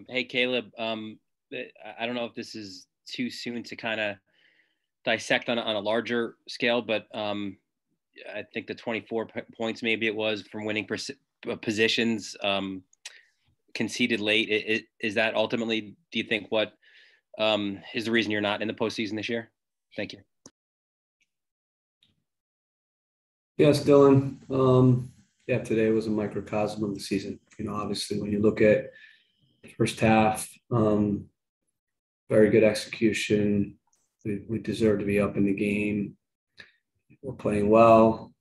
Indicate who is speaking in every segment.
Speaker 1: Hey, Caleb. I don't know if this is too soon to kind of dissect on a larger scale, but I think the 24 points maybe it was from winning positions conceded late. Is that ultimately, do you think, what is the reason you're not in the postseason this year? Thank you.
Speaker 2: Yes, Dylan. Yeah, today was a microcosm of the season. Obviously, when you look at the first half, very good execution. We deserve to be up in the game. We're playing well.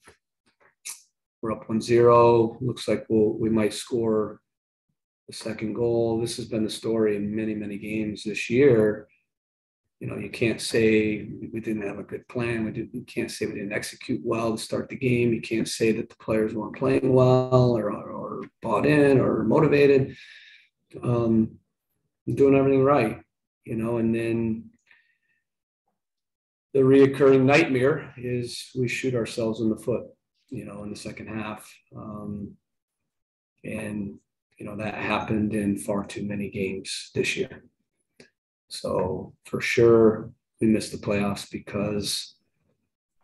Speaker 2: We're up 1-0. Looks like we might score the second goal. This has been the story in many, many games this year. You can't say we didn't have a good plan. You can't say we didn't execute well to start the game. You can't say that the players weren't playing well or bought in or motivated. Doing everything right, and then the reoccurring nightmare is we shoot ourselves in the foot, in the second half. And that happened in far too many games this year. So for sure, we missed the playoffs because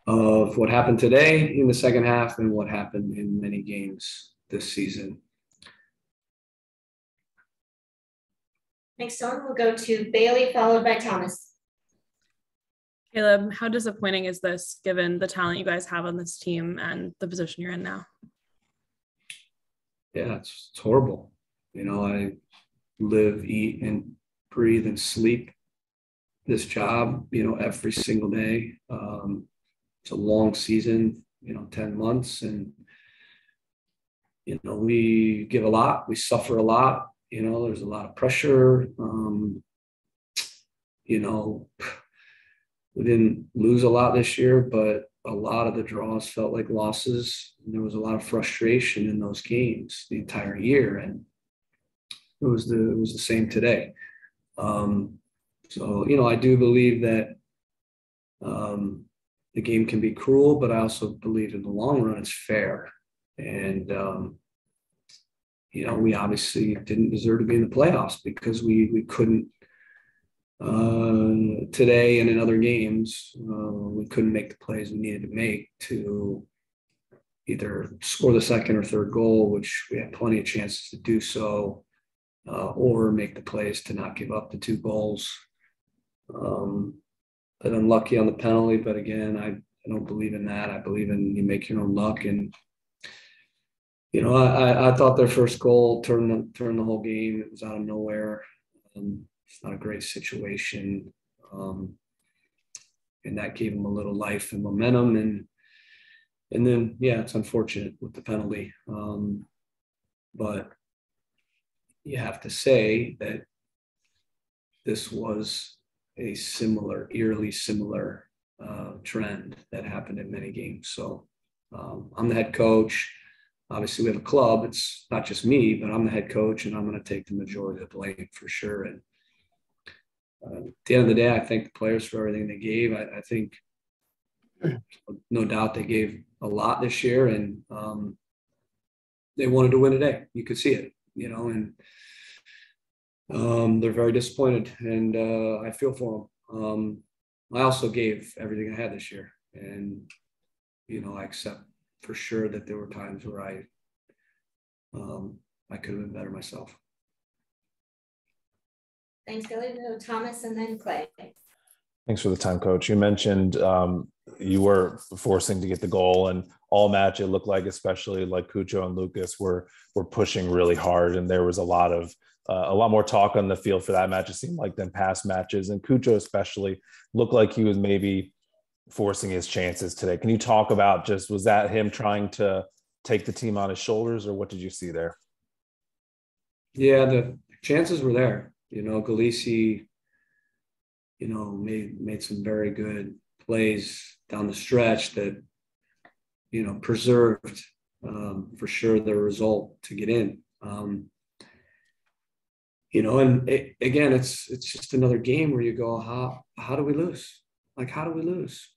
Speaker 2: of what happened today in the second half and what happened in many games this season.
Speaker 3: Next on, we'll go to Bailey, followed by Thomas.
Speaker 4: Caleb, how disappointing is this given the talent you guys have on this team and the position you're in now?
Speaker 2: Yeah, it's horrible. I live, eat, and breathe and sleep this job, every single day. It's a long season, 10 months. And, we give a lot, we suffer a lot, there's a lot of pressure. We didn't lose a lot this year, but a lot of the draws felt like losses. And there was a lot of frustration in those games the entire year. And it was the same today. So, I do believe that the game can be cruel, but I also believe in the long run it's fair. And, we obviously didn't deserve to be in the playoffs because we couldn't today and in other games, we couldn't make the plays we needed to make to either score the second or third goal, which we had plenty of chances to do so, or make the plays to not give up the 2 goals. But unlucky on the penalty, but again, I don't believe in that. I believe in you make your own luck. And I thought their first goal turned the whole game. It was out of nowhere. It's not a great situation, and that gave them a little life and momentum. And then it's unfortunate with the penalty, but you have to say that this was a eerily similar trend that happened in many games. So I'm the head coach. Obviously, we have a club. It's not just me, but I'm the head coach, and I'm going to take the majority of the blame for sure. And at the end of the day, I thank the players for everything they gave. I think, no doubt, they gave a lot this year, and they wanted to win today. You could see it, and they're very disappointed, and I feel for them. I also gave everything I had this year, and I accept for sure that there were times where I could have been better myself.
Speaker 3: Thanks, Billy. Thomas and then Clay.
Speaker 5: Thanks for the time, Coach. You mentioned you were forcing to get the goal, and all match it looked like, especially like Cucho and Lucas were pushing really hard, and there was a lot more talk on the field for that match, it seemed like, than past matches. And Cucho especially looked like he was maybe forcing his chances today. Can you talk about was that him trying to take the team on his shoulders, or what did you see there?
Speaker 2: Yeah, the chances were there. Galisi, made some very good plays down the stretch that, preserved for sure the result to get in. Again, it's just another game where you go, how do we lose? Like, how do we lose?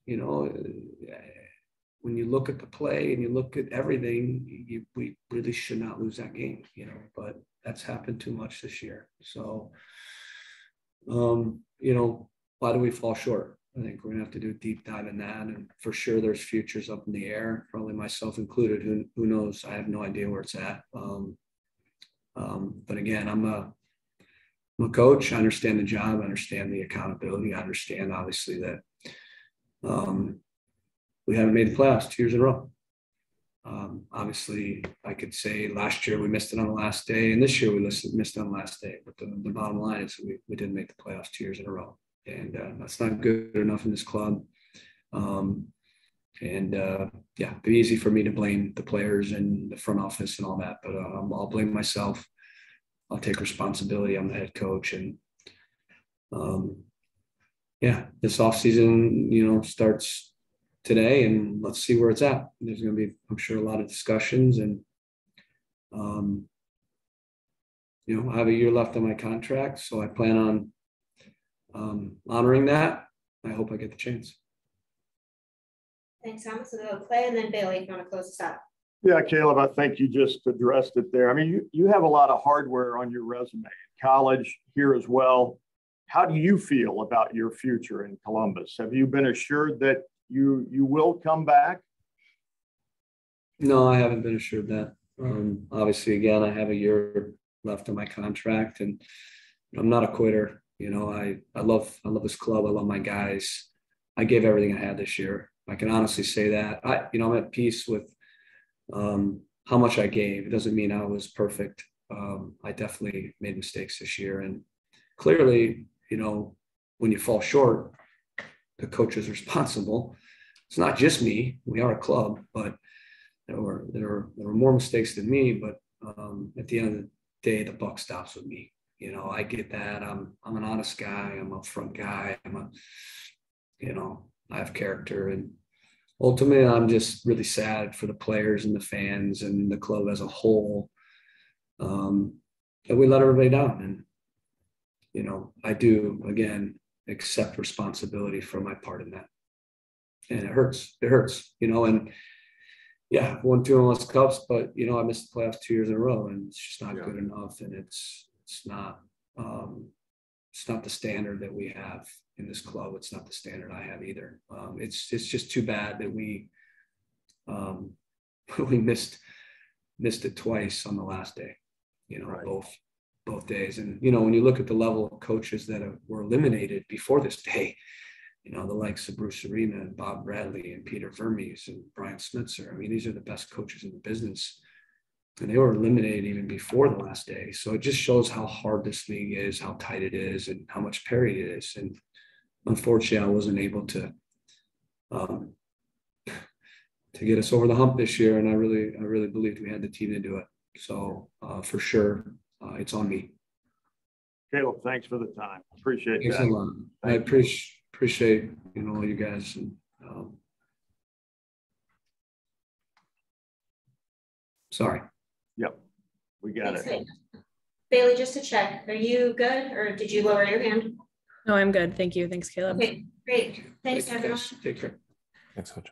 Speaker 2: when you look at the play and you look at everything, we really should not lose that game, you know, but that's happened too much this year. So, you know, why do we fall short? I think we're gonna have to do a deep dive in that. And for sure there's futures up in the air, probably myself included. Who knows? I have no idea where it's at. But again, I'm a coach. I understand the job. I understand the accountability. I understand obviously that we haven't made the playoffs 2 years in a row. Obviously, I could say last year we missed it on the last day, and this year we missed it on the last day. But the bottom line is we didn't make the playoffs 2 years in a row, and that's not good enough in this club. Yeah, it'd be easy for me to blame the players and the front office and all that, but I'll blame myself. I'll take responsibility. I'm the head coach, and yeah, this offseason, you know, starts today, and let's see where it's at. There's going to be, I'm sure, a lot of discussions, and you know, I have a year left on my contract, so I plan on honoring that. I hope I get the chance.
Speaker 3: Thanks, Thomas. We'll go Clay and then Bailey if you want to close us out.
Speaker 6: Yeah, Caleb, I think you just addressed it there. I mean, you have a lot of hardware on your resume, college here as well. How do you feel about your future in Columbus? Have you been assured that you will come back?
Speaker 2: No, I haven't been assured that. Obviously, again, I have a year left on my contract, and I'm not a quitter. You know, I love this club. I love my guys. I gave everything I had this year. I can honestly say that. I'm at peace with how much I gave. It doesn't mean I was perfect. I definitely made mistakes this year, and clearly, you know, when you fall short, the coach is responsible. It's not just me. We are a club, but there were more mistakes than me. But at the end of the day, the buck stops with me. You know, I get that. I'm an honest guy. I'm an upfront guy. I have character, and ultimately, I'm just really sad for the players and the fans and the club as a whole that we let everybody down. And, you know, I do, again, accept responsibility for my part in that. And it hurts. It hurts, you know, and yeah, won 2 MLS Cups, but, you know, I missed the playoffs 2 years in a row, and it's just not good enough. And it's not the standard that we have in this club. It's not the standard I have either. It's just too bad that we missed it twice on the last day, you know, right. both days. And, you know, when you look at the level of coaches that were eliminated before this day, you know, the likes of Bruce Arena and Bob Bradley and Peter Vermes and Brian Smitzer. I mean, these are the best coaches in the business. And they were eliminated even before the last day. So it just shows how hard this league is, how tight it is, and how much parity it is. And unfortunately, I wasn't able to get us over the hump this year. And I really believed we had the team to do it. So for sure, it's on me.
Speaker 6: Caleb, thanks for the time. Appreciate
Speaker 2: thanks
Speaker 6: that.
Speaker 2: A lot. I appreciate, you know, all you guys. And sorry.
Speaker 6: Yep, we got it.
Speaker 3: Great. Bailey, just to check, are you good, or did you lower your hand?
Speaker 4: No, I'm good. Thank you. Thanks, Caleb.
Speaker 3: Okay, great. Thanks, everyone.
Speaker 2: Take care.
Speaker 5: Thanks, Coach.